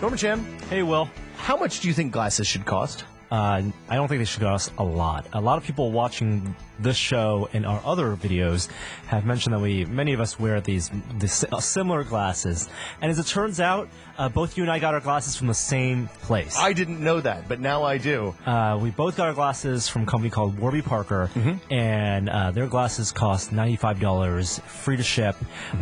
Norman Chan, Hey, Will. how much do you think glasses should cost? I don't think they should cost a lot. A lot of people watching this show and our other videos have mentioned that many of us wear these similar glasses. And as it turns out, both you and I got our glasses from the same place. I didn't know that, but now I do. We both got our glasses from a company called Warby Parker, and their glasses cost $95, free to ship.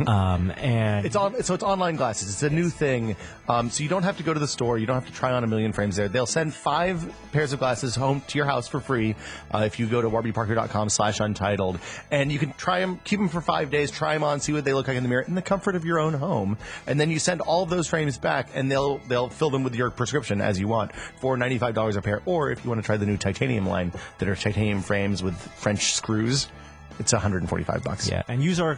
And It's online glasses. It's a new thing. So you don't have to go to the store. You don't have to try on a million frames there. They'll send 5 pairs of glasses home to your house for free if you go to warbyparker.com/untitled. And you can try them, keep them for 5 days, try them on, see what they look like in the mirror in the comfort of your own home. And then you send all of those frames back, and they'll fill them with your prescription as you want for $95 a pair. Or if you want to try the new titanium line that are titanium frames with French screws, it's $145. Yeah, and use our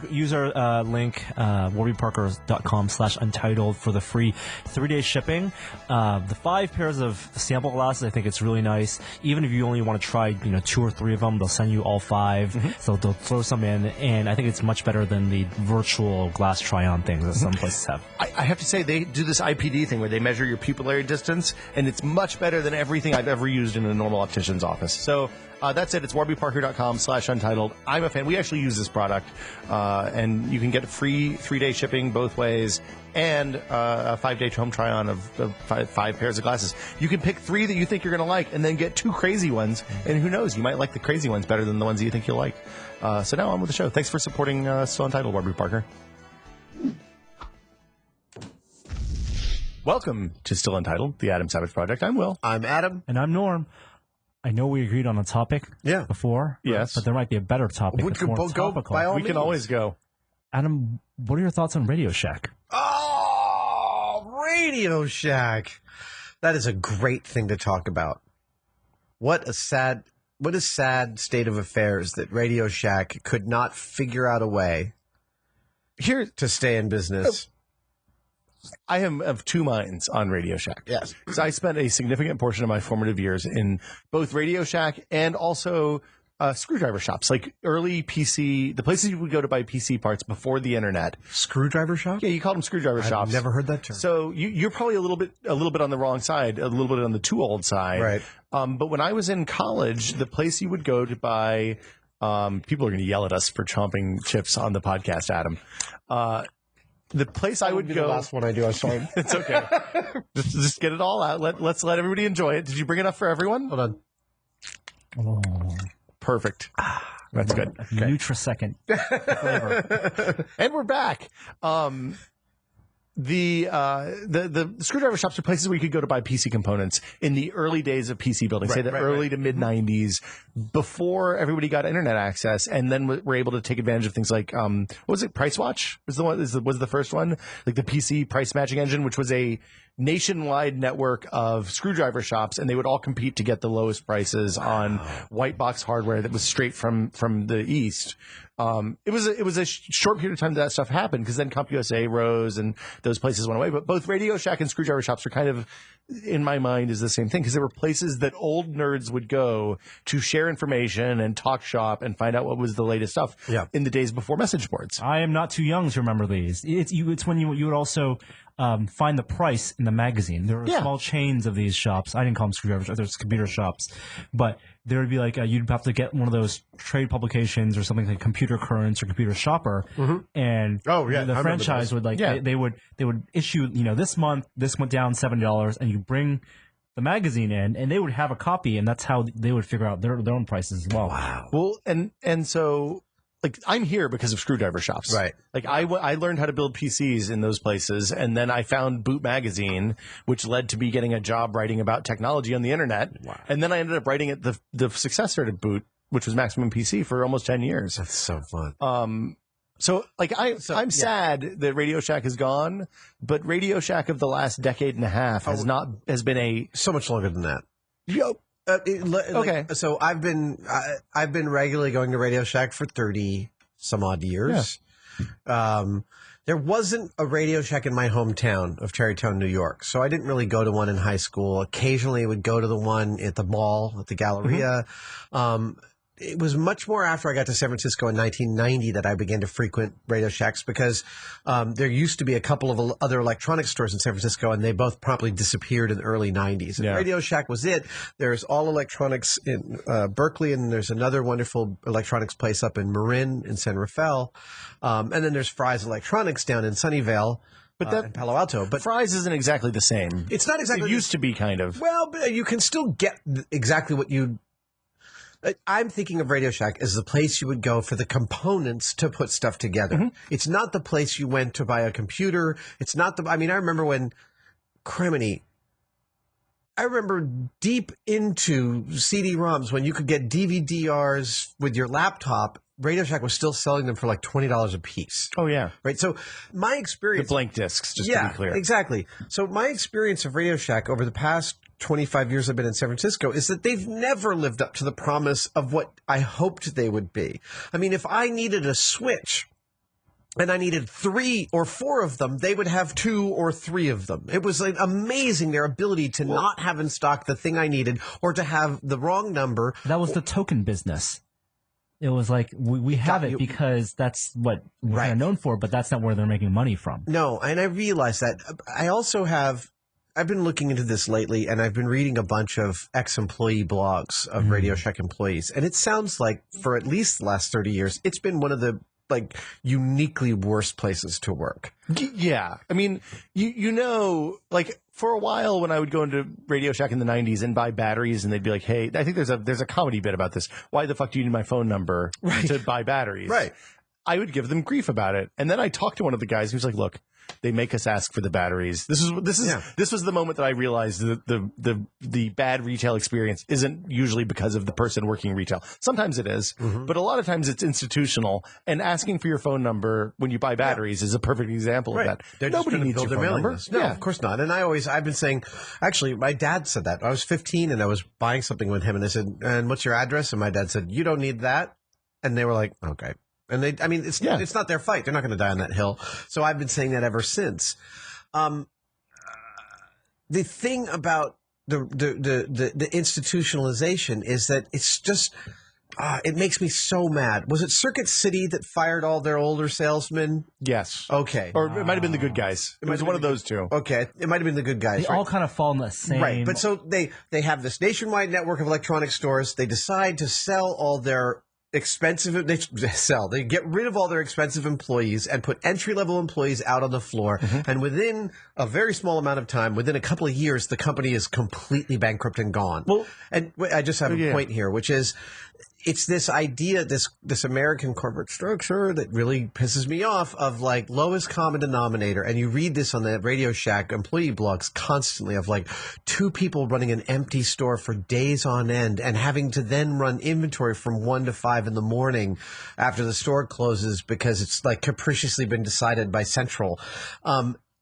link, warbyparker.com/untitled for the free 3-day shipping. The 5 pairs of sample glasses, I think it's really nice. Even if you only want to try, 2 or 3 of them, they'll send you all 5. So they'll throw some in, and I think it's much better than the virtual glass try-on things that some places have. I have to say, they do this IPD thing where they measure your pupillary distance, and it's much better than everything I've ever used in a normal optician's office. So that's it. It's warbyparker.com/untitled. I'm a fan. We actually use this product, and you can get free 3-day shipping both ways and a 5-day home try-on of 5 pairs of glasses. You can pick 3 that you think you're going to like and then get 2 crazy ones, and who knows, you might like the crazy ones better than the ones that you think you'll like. So now on with the show. Thanks for supporting Still Untitled, Warby Parker. Welcome to Still Untitled, the Adam Savage Project. I'm Will. I'm Adam. And I'm Norm. I know we agreed on a topic before. Yes. But there might be a better topic. We that's could more go topical. by all We can means. always go. Adam, what are your thoughts on Radio Shack? Oh, Radio Shack. That is a great thing to talk about. What a sad state of affairs that Radio Shack could not figure out a way Here, to stay in business. I am of 2 minds on Radio Shack. Yes. So I spent a significant portion of my formative years in both Radio Shack and also screwdriver shops, like early PC, the places you would go to buy PC parts before the internet. Screwdriver shop? Yeah, you called them screwdriver shops. I've never heard that term. So you're probably a little bit on the wrong side, a little bit on the too old side. Right. But when I was in college, the place you would go to buy, people are going to yell at us for chomping chips on the podcast, Adam. The place I would be go. the last one I do. I'm sorry. It's okay. just get it all out. Let's let everybody enjoy it. Did you bring enough for everyone? Hold on. Oh, Perfect. That's good. Okay. Nutrisecond flavor. And we're back. The screwdriver shops are places where you could go to buy PC components in the early days of PC building, say the early to mid 90s, before everybody got internet access, and then were able to take advantage of things like what was it? Price Watch was the first one, like the PC price matching engine, which was a nationwide network of screwdriver shops, and they would all compete to get the lowest prices on white box hardware that was straight from the East. It was a short period of time that stuff happened, because then CompUSA rose and those places went away. But both Radio Shack and screwdriver shops are kind of, in my mind, is the same thing, because they were places that old nerds would go to share information and talk shop and find out what was the latest stuff in the days before message boards. I am not too young to remember these. It's when you would also find the price in the magazine. There were small chains of these shops. I didn't call them screwdriver shops. There's computer shops. But there would be like, you'd have to get one of those trade publications or something like Computer Currents or Computer Shopper. And the franchise would they would issue, this month, this went down $7, and you bring the magazine in, and they would have a copy, and that's how they would figure out their own prices as well. Wow. Well, and so, like, I'm here because of screwdriver shops. Right. Like, I learned how to build PCs in those places, and then I found Boot Magazine, which led to me getting a job writing about technology on the internet. Wow. And then I ended up writing at the successor to Boot, which was Maximum PC, for almost 10 years. That's so fun. So, like, I'm sad that Radio Shack is gone, but Radio Shack of the last decade and a half has been a So much longer than that. Okay. So I've been regularly going to Radio Shack for 30 some odd years. There wasn't a Radio Shack in my hometown of Tarrytown, New York, so I didn't really go to one in high school. Occasionally, I would go to the one at the mall, at the Galleria. it was much more after I got to San Francisco in 1990 that I began to frequent Radio Shacks because there used to be a couple of other electronics stores in San Francisco, and they both promptly disappeared in the early 90s. And Radio Shack was it. There's All Electronics in Berkeley, and there's another wonderful electronics place up in Marin in San Rafael. And then there's Fry's Electronics down in Sunnyvale. But in Palo Alto. But Fry's isn't exactly the same. It's not exactly. It used to be kind of. Well, but you can still get exactly what you. I'm thinking of Radio Shack as the place you would go for the components to put stuff together. Mm-hmm. It's not the place you went to buy a computer. It's not the. I mean, I remember when Criminy. I remember deep into CD-ROMs when you could get DVD-Rs with your laptop. Radio Shack was still selling them for like $20 a piece. Oh, yeah. Right. So my experience. The blank discs, just to be clear. Exactly. So my experience of Radio Shack over the past 25 years I've been in San Francisco is that they've never lived up to the promise of what I hoped they would be. I mean, if I needed a Switch and I needed 3 or 4 of them, they would have 2 or 3 of them. It was like amazing, their ability to not have in stock the thing I needed or to have the wrong number. That was the token business. It was like, we have it because that's what we're kind of known for, but that's not where they're making money from. No, and I realize that. I also I've been looking into this lately, and I've been reading a bunch of ex-employee blogs of Radio Shack employees, and it sounds like for at least the last 30 years, it's been one of the like uniquely worst places to work. Yeah. I mean, you know, like for a while when I would go into Radio Shack in the 90s and buy batteries and they'd be like, hey, I think there's a comedy bit about this. Why the fuck do you need my phone number to buy batteries? Right. I would give them grief about it. And then I talked to one of the guys who's like, look, they make us ask for the batteries. This was the moment that I realized that the bad retail experience isn't usually because of the person working retail. Sometimes it is, but a lot of times it's institutional. And asking for your phone number when you buy batteries is a perfect example of that. Nobody needs your phone number. No, of course not. And I've been saying, actually, my dad said that. I was 15 and I was buying something with him, and I said, "And what's your address?" And my dad said, "You don't need that." And they were like, "Okay." And it's not their fight. They're not going to die on that hill. So I've been saying that ever since. The thing about the institutionalization is that it's just, it makes me so mad. Was it Circuit City that fired all their older salesmen? Yes. Okay. Or it might have been the good guys. It was one of those two. Okay. It might have been the good guys. They all kind of fall in the same. Right. But so they have this nationwide network of electronic stores. They decide to sell all their they get rid of all their expensive employees and put entry-level employees out on the floor. And within a very small amount of time, within a couple of years, the company is completely bankrupt and gone. Well, and I just have a point here, which is it's this idea, this American corporate structure that really pisses me off of like lowest common denominator. And you read this on the Radio Shack employee blogs constantly of like 2 people running an empty store for days on end and having to then run inventory from 1 to 5 in the morning after the store closes because it's like capriciously been decided by Central.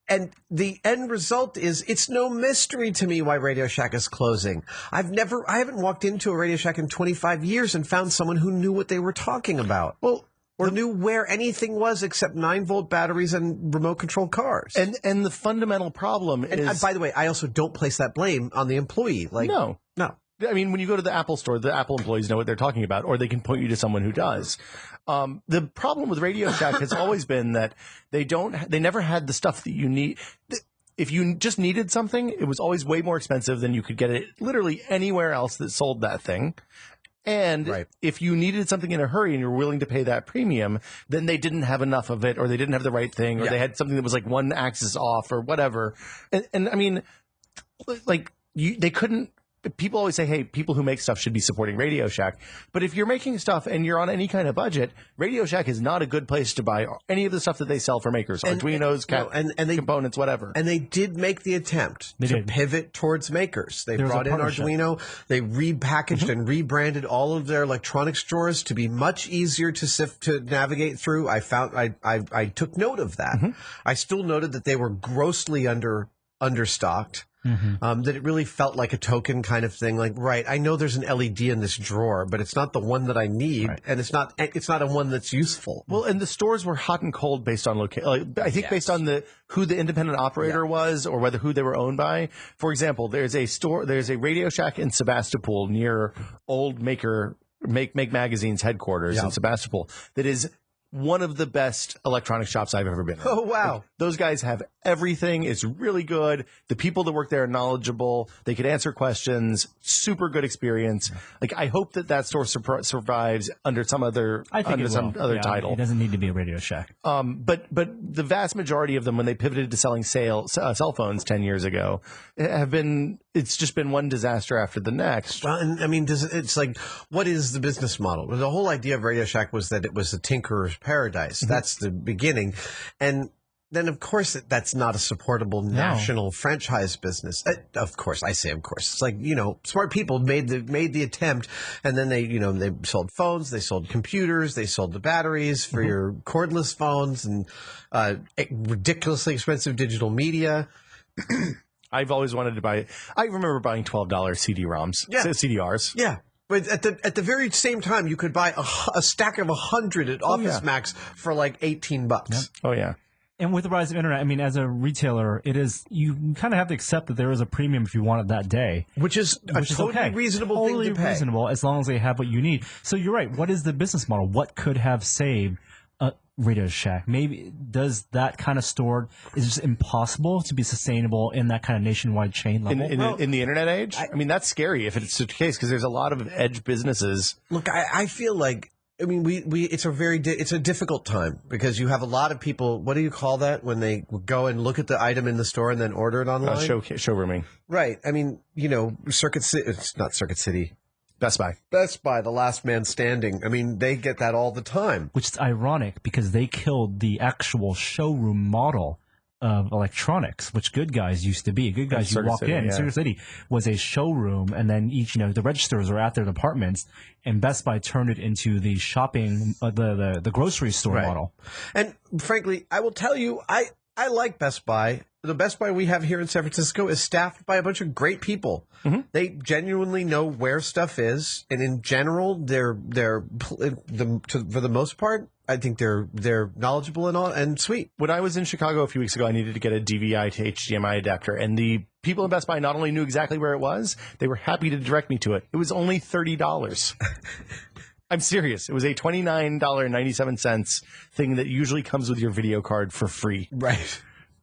And the end result is it's no mystery to me why Radio Shack is closing. I haven't walked into a Radio Shack in 25 years and found someone who knew what they were talking about. Well, or knew where anything was except 9-volt batteries and remote control cars. And the fundamental problem is. And by the way, I also don't place that blame on the employee. Like, no. I mean, when you go to the Apple store, the Apple employees know what they're talking about, or they can point you to someone who does. The problem with Radio Shack has always been that they never had the stuff that you need. If you just needed something, it was always way more expensive than you could get it literally anywhere else that sold that thing. And if you needed something in a hurry and you were willing to pay that premium, then they didn't have enough of it, or they didn't have the right thing, or they had something that was like one axis off or whatever. And I mean, like they couldn't. People always say, hey, people who make stuff should be supporting Radio Shack. But if you're making stuff and you're on any kind of budget, Radio Shack is not a good place to buy any of the stuff that they sell for makers, Arduinos, components, whatever. And they did make the attempt to pivot towards makers. They brought in Arduino. They repackaged and rebranded all of their electronics stores to be much easier to navigate through. I took note of that. I still noted that they were grossly understocked. That it really felt like a token kind of thing. Like, I know there's an LED in this drawer, but it's not the one that I need, and it's not a one that's useful. Well, and the stores were hot and cold based on location. Like, I think based on who the independent operator was, or who they were owned by. For example, there's a Radio Shack in Sebastopol near Old Maker Make Magazine's headquarters in Sebastopol that is one of the best electronic shops I've ever been in. Oh, wow. Like, those guys have everything. It's really good. The people that work there are knowledgeable. They could answer questions. Super good experience. Like, I hope that store survives under some other title. It doesn't need to be a Radio Shack. But the vast majority of them, when they pivoted to selling cell phones 10 years ago, it's just been one disaster after the next. Well, and I mean, it's like, what is the business model? The whole idea of Radio Shack was that it was a tinkerer's paradise. Mm-hmm. That's the beginning. And then, of course, that's not a supportable national franchise business. Of course. It's like, smart people made the attempt, and then they sold phones, they sold computers, they sold the batteries for your cordless phones, and ridiculously expensive digital media. I've always wanted to buy. I remember buying $12 CD-ROMs, CDRs. Yeah. But at the very same time, you could buy a stack of 100 at Office Max for like $18. Yeah. Oh, yeah. And with the rise of internet, I mean, as a retailer, you kind of have to accept that there is a premium if you want it that day. Which is totally reasonable thing to pay. Totally reasonable, as long as they have what you need. So you're right. What is the business model? What could have saved Radio Shack? Maybe does that kind of store is it impossible to be sustainable in that kind of nationwide chain level? In the internet age? I mean, that's scary if it's the case, because there's a lot of edge businesses. Look, I feel like, I mean, it's a difficult time because you have a lot of people. What do you call that when they go and look at the item in the store and then order it online? Showrooming. Right. I mean, Circuit City. It's not Circuit City. Best Buy, the last man standing. I mean, they get that all the time. Which is ironic because they killed the actual showroom model of electronics, which Good Guys used to be. Good Guys, you walk in. Circuit City was a showroom, and then each, the registers are at their departments, and Best Buy turned it into the shopping, the grocery store model. And frankly, I will tell you, I like Best Buy. The Best Buy we have here in San Francisco is staffed by a bunch of great people. Mm-hmm. They genuinely know where stuff is, and in general, for the most part, I think they're knowledgeable and sweet. When I was in Chicago a few weeks ago, I needed to get a DVI to HDMI adapter, and the people in Best Buy not only knew exactly where it was, they were happy to direct me to it. It was only $30. I'm serious. It was a $29.97 thing that usually comes with your video card for free. Right.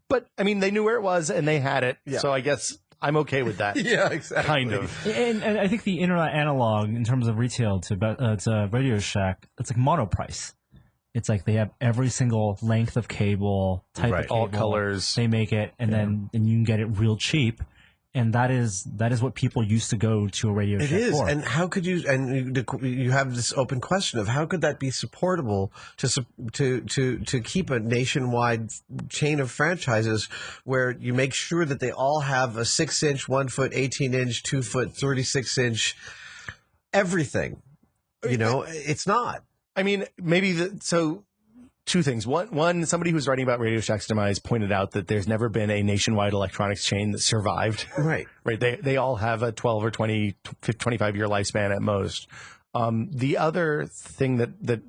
But, I mean, they knew where it was, and they had it, so I guess I'm okay with that. Yeah, exactly. Kind of. And I think the internet analog, in terms of retail to Radio Shack, it's like monoprice. It's like they have every single length of cable, type of cable. All colors. They make it, and then you can get it real cheap. And that is what people used to go to a Radio Shack for. It is. And how could you, and you have this open question of how could that be supportable to keep a nationwide chain of franchises where you make sure that they all have a 6-inch, 1-foot, 18-inch, 2-foot, 36-inch, everything. It's not. I mean, maybe two things. One, somebody who's writing about Radio Shack's demise pointed out that there's never been a nationwide electronics chain that survived. Right. Right. They all have a 12 or 20, 25 year lifespan at most. The other thing that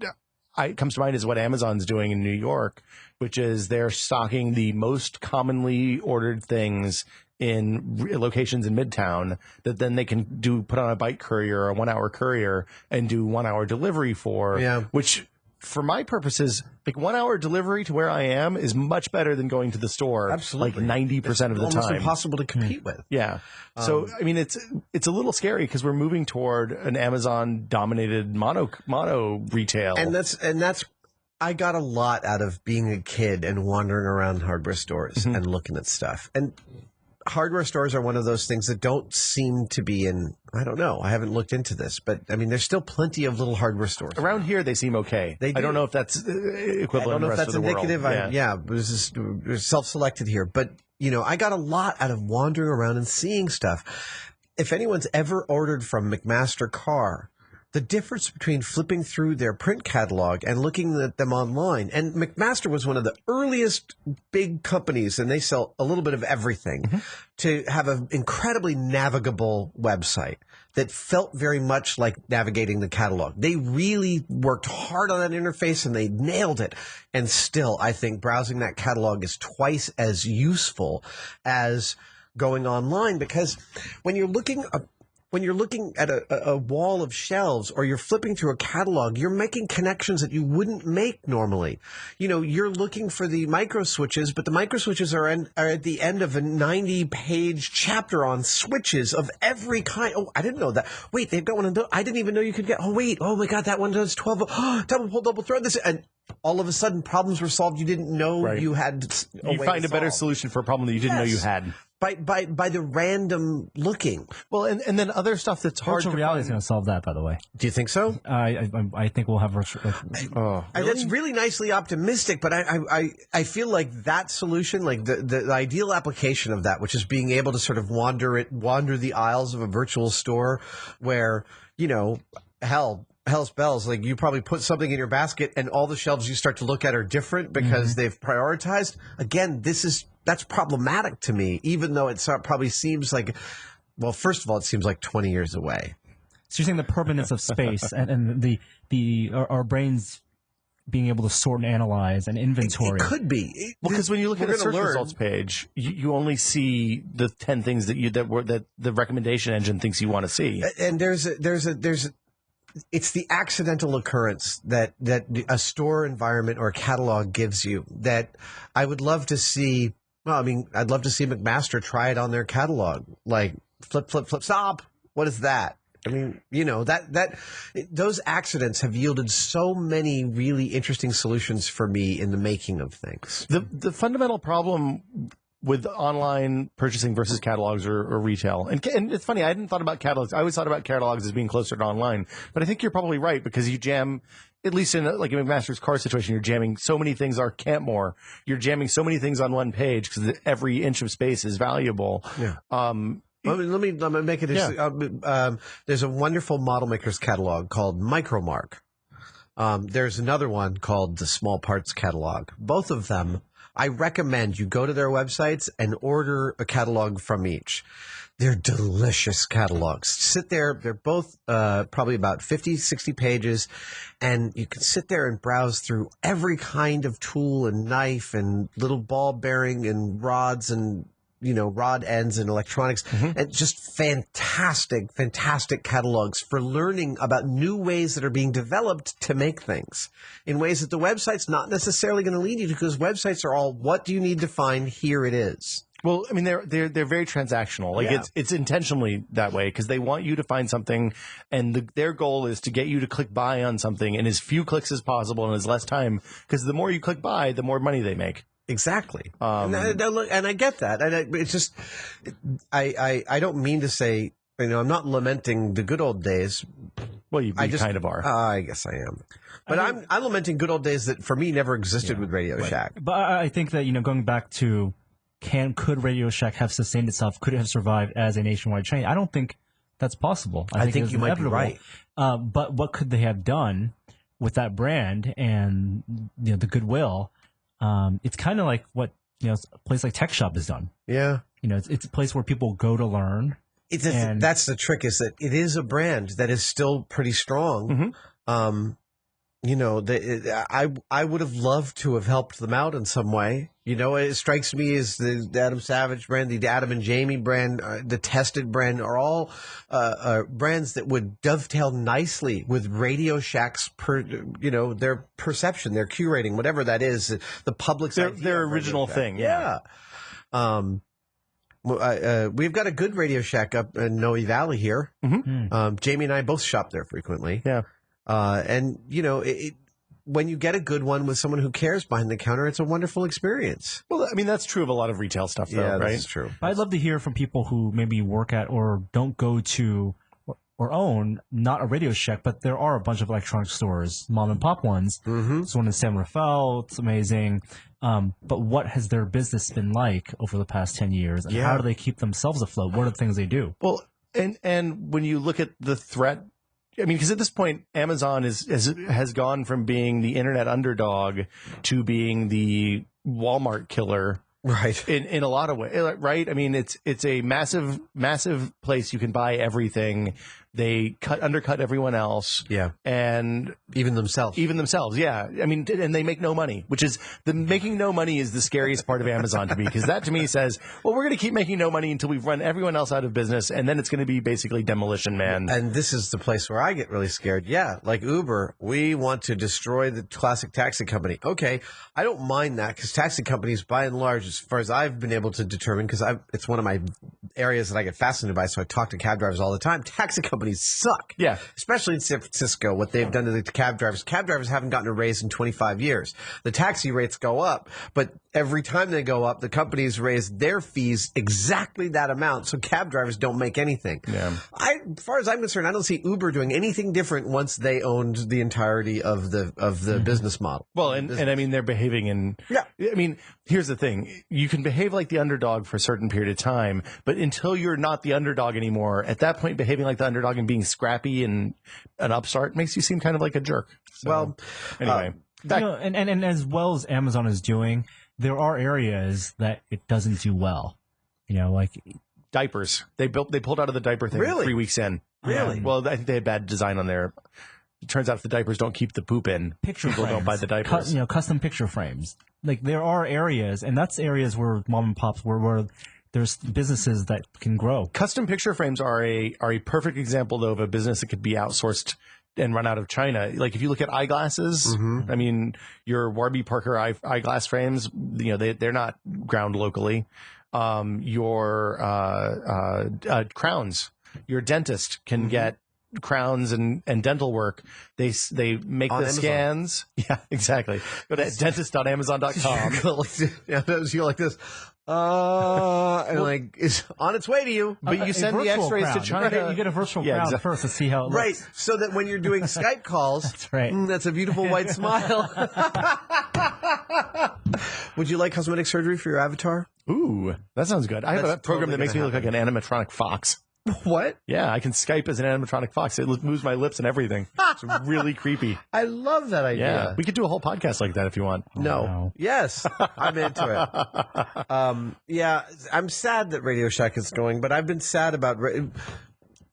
comes to mind is what Amazon's doing in New York, which is they're stocking the most commonly ordered things in locations in Midtown that then they can put on a bike courier or a 1-hour courier and do 1-hour delivery for, which for my purposes, like 1-hour delivery to where I am is much better than going to the store. Absolutely. Like 90% of the time. Almost impossible to compete with. Yeah. So, I mean, it's a little scary because we're moving toward an Amazon dominated mono retail. And that's I got a lot out of being a kid and wandering around hardware stores and looking at stuff. And hardware stores are one of those things that don't seem to be in, I don't know, I haven't looked into this, but I mean, there's still plenty of little hardware stores. Around here, they seem okay. I don't know if that's equivalent. I don't know if that's indicative. It was self-selected here. But, I got a lot out of wandering around and seeing stuff. If anyone's ever ordered from McMaster Car, the difference between flipping through their print catalog and looking at them online. And McMaster was one of the earliest big companies, and they sell a little bit of everything, to have an incredibly navigable website that felt very much like navigating the catalog. They really worked hard on that interface, and they nailed it. And still, I think browsing that catalog is twice as useful as going online, because when you're looking when you're looking at a wall of shelves or you're flipping through a catalog, you're making connections that you wouldn't make normally. You know, you're looking for the micro switches, but the micro switches are at the end of a 90-page chapter on switches of every kind. Oh, I didn't know that. Wait, they've got one of those. I didn't even know you could get. Oh, wait. Oh my God, that one does 12. Oh, double pull, double thread this, and all of a sudden problems were solved you didn't know you had. You find a better solution for a problem that you didn't know you had. By the random looking. Well, and then other stuff that's hard virtual to reality find. is going to solve that, by the way. Do you think so? I think we'll have virtual. That's really nicely optimistic, but I feel like that solution, like the ideal application of that, which is being able to sort of wander the aisles of a virtual store, where hell's bells, like you probably put something in your basket and all the shelves you start to look at are different because they've prioritized. Again, that's problematic to me, even though it probably seems like, well, first of all, it seems like 20 years away. So you're saying the permanence of space and our brains being able to sort and analyze and inventory. It could be. Because when you look at the search results page, you only see the 10 things that the recommendation engine thinks you want to see. And it's the accidental occurrence that a store environment or a catalog gives you that I would love to see. Well, I mean, I'd love to see McMaster try it on their catalog. Like, flip, stop. What is that? I mean, those accidents have yielded so many really interesting solutions for me in the making of things. The fundamental problem with online purchasing versus catalogs or retail. And it's funny, I hadn't thought about catalogs. I always thought about catalogs as being closer to online. But I think you're probably right, because you jam, at least in like a McMaster's car situation, you're jamming so many things, or Campmore, you're jamming so many things on one page because every inch of space is valuable. Yeah. Let me make it. Yeah. There's a wonderful model maker's catalog called Micromark. There's another one called the Small Parts Catalog. Both of them, I recommend you go to their websites and order a catalog from each. They're delicious catalogs. Sit there. They're both probably about 50, 60 pages. And you can sit there and browse through every kind of tool and knife and little ball bearing and rods and rod ends and electronics, and just fantastic catalogs for learning about new ways that are being developed to make things in ways that the website's not necessarily going to lead you to, because websites are all, what do you need to find? Here it is. Well, I mean, they're very transactional. Like it's intentionally that way because they want you to find something, and their goal is to get you to click buy on something in as few clicks as possible and as less time. Because the more you click buy, the more money they make. Exactly. And I get that. And it's just, I don't mean to say, I'm not lamenting the good old days. Well, you kind of are. I guess I am. But I'm lamenting good old days that for me never existed with Radio Shack. But I think that, going back to could Radio Shack have sustained itself? Could it have survived as a nationwide chain? I don't think that's possible. I think you might be right. But what could they have done with that brand and the goodwill? It's kind of like what a place like Tech Shop has done. Yeah, it's a place where people go to learn. That's the trick, is that it is a brand that is still pretty strong. I would have loved to have helped them out in some way. It strikes me as the Adam Savage brand, the Adam and Jamie brand, the Tested brand are all brands that would dovetail nicely with Radio Shack's, their perception, their curating, whatever that is, the public's their original thing. Yeah. We've got a good Radio Shack up in Noe Valley here. Jamie and I both shop there frequently. Yeah. When you get a good one with someone who cares behind the counter, it's a wonderful experience. Well, I mean, that's true of a lot of retail stuff, though, right? That's true. I'd love to hear from people who maybe work at or don't go to or own, not a Radio Shack, but there are a bunch of electronic stores, mom and pop ones. There's one in San Rafael. It's amazing. But what has their business been like over the past 10 years? And how do they keep themselves afloat? What are the things they do? Well, and when you look at the threat, I mean, because at this point, Amazon has gone from being the internet underdog to being the Walmart killer, right? In a lot of ways, right? I mean, it's a massive place you can buy everything They undercut everyone else. Yeah. And even themselves. Yeah. I mean, and they make no money, which is making no money is the scariest part of Amazon to me, because that to me says, well, we're going to keep making no money until we've run everyone else out of business, and then it's going to be basically demolition man. And this is the place where I get really scared. Yeah, like Uber, we want to destroy the classic taxi company. Okay, I don't mind that, because taxi companies, by and large, as far as I've been able to determine, because it's one of my areas that I get fascinated by, so I talk to cab drivers all the time. Taxi companies suck. Yeah. Especially in San Francisco, what they've done to the cab drivers. Cab drivers haven't gotten a raise in 25 years. The taxi rates go up, but every time they go up, the companies raise their fees exactly that amount, so cab drivers don't make anything. Yeah. As far as I'm concerned, I don't see Uber doing anything different once they owned the entirety of the business model. Well, and I mean, they're behaving in. Yeah. I mean, here's the thing: you can behave like the underdog for a certain period of time, but until you're not the underdog anymore, at that point, behaving like the underdog and being scrappy and an upstart makes you seem kind of like a jerk. So, well, anyway, and as well as Amazon is doing, there are areas that it doesn't do well. Like diapers. They pulled out of the diaper thing Really? 3 weeks in. Really? Yeah. Well, I think they had bad design on there. It turns out if the diapers don't keep the poop in, people don't buy the diapers. Custom picture frames. Like there are areas, and that's areas where mom and pops where there's businesses that can grow. Custom picture frames are a perfect example, though, of a business that could be outsourced and run out of China. Like if you look at eyeglasses, I mean, your Warby Parker eyeglass frames, they're not ground locally. Your crowns, your dentist can get crowns and dental work. They make on the Amazon. Scans. Yeah, exactly. Go to dentist.amazon.com. Yeah, you're like this. And like it's on its way to you. But you send the X-rays to China. Right, you get a virtual crown first to see how it looks. Right, so that when you're doing Skype calls, that's right. That's a beautiful white smile. Would you like cosmetic surgery for your avatar? Ooh, that sounds good. I have a program that makes me look like an animatronic fox. What? Yeah, I can Skype as an animatronic fox. It moves my lips and everything. It's really creepy. I love that idea. Yeah, we could do a whole podcast like that if you want. No. Yes, I'm into it. Yeah, I'm sad that Radio Shack is going, but I've been sad about.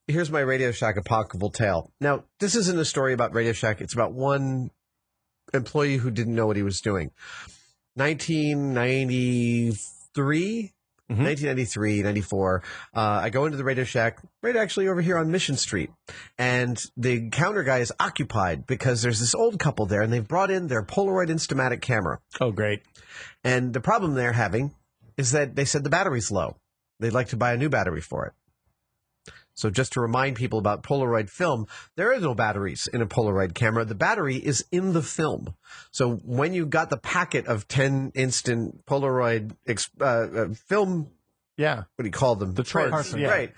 Here's my Radio Shack apocryphal tale. Now, this isn't a story about Radio Shack. It's about one employee who didn't know what he was doing. 1993. 1993, 94, I go into the Radio Shack, right actually over here on Mission Street, and the counter guy is occupied because there's this old couple there, and they've brought in their Polaroid Instamatic camera. Oh, great. And the problem they're having is that they said the battery's low. They'd like to buy a new battery for it. So just to remind people about Polaroid film, there are no batteries in a Polaroid camera. The battery is in the film. So when you got the packet of 10 instant Polaroid film, yeah, what do you call them? The trays, yeah. Right.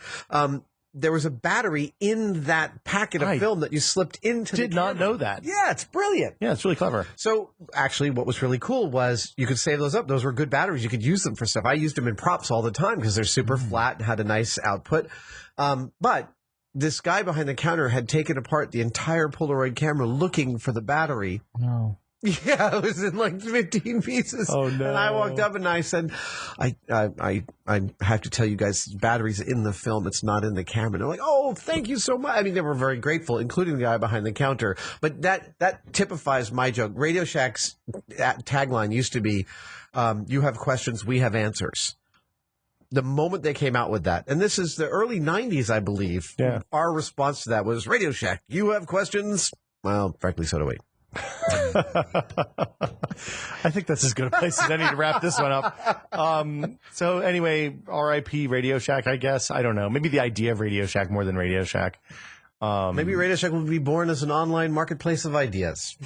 There was a battery in that packet of film that you slipped into the camera. Did not know that. Yeah, it's brilliant. Yeah, it's really clever. So actually what was really cool was you could save those up. Those were good batteries. You could use them for stuff. I used them in props all the time because they're super flat and had a nice output. But this guy behind the counter had taken apart the entire Polaroid camera looking for the battery. No. Yeah, it was in like 15 pieces. Oh no! And I walked up and I said, I have to tell you guys, batteries in the film. It's not in the camera. And they're like, oh, thank you so much. I mean, they were very grateful, including the guy behind the counter. But that typifies my joke. Radio Shack's tagline used to be, "You have questions, we have answers." The moment they came out with that, and this is the early 90s, I believe. Yeah. Our response to that was, Radio Shack, you have questions? Well, frankly, so do we. I think that's as good a place as any to wrap this one up. So anyway, R.I.P. Radio Shack, I guess. I don't know. Maybe the idea of Radio Shack more than Radio Shack. Maybe Radio Shack will be born as an online marketplace of ideas.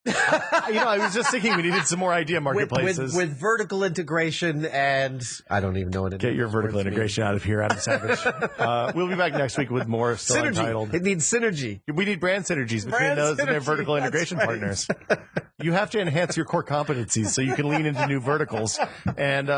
I was just thinking we needed some more idea marketplaces. With vertical integration and I don't even know what it is. Get your vertical integration out of here, Adam Savage. We'll be back next week with more Still synergy. Untitled. It needs synergy. We need brand synergies between those and their vertical integration partners. You have to enhance your core competencies so you can lean into new verticals and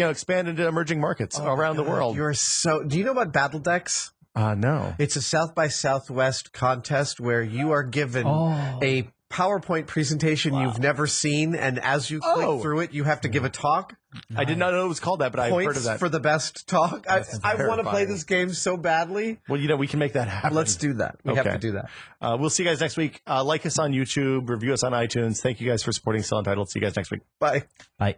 expand into emerging markets around the world. Do you know about Battle Decks? No. It's a South by Southwest contest where you are given a PowerPoint presentation you've never seen, and as you click through it, you have to give a talk. I did not know it was called that, but I've heard of Points that. for the best talk. I want to play terrifying. this game so badly. Well, we can make that happen. Let's do that. We have to do that. We'll see you guys next week. Like us on YouTube, review us on iTunes. Thank you guys for supporting Still Untitled. See you guys next week. Bye. Bye.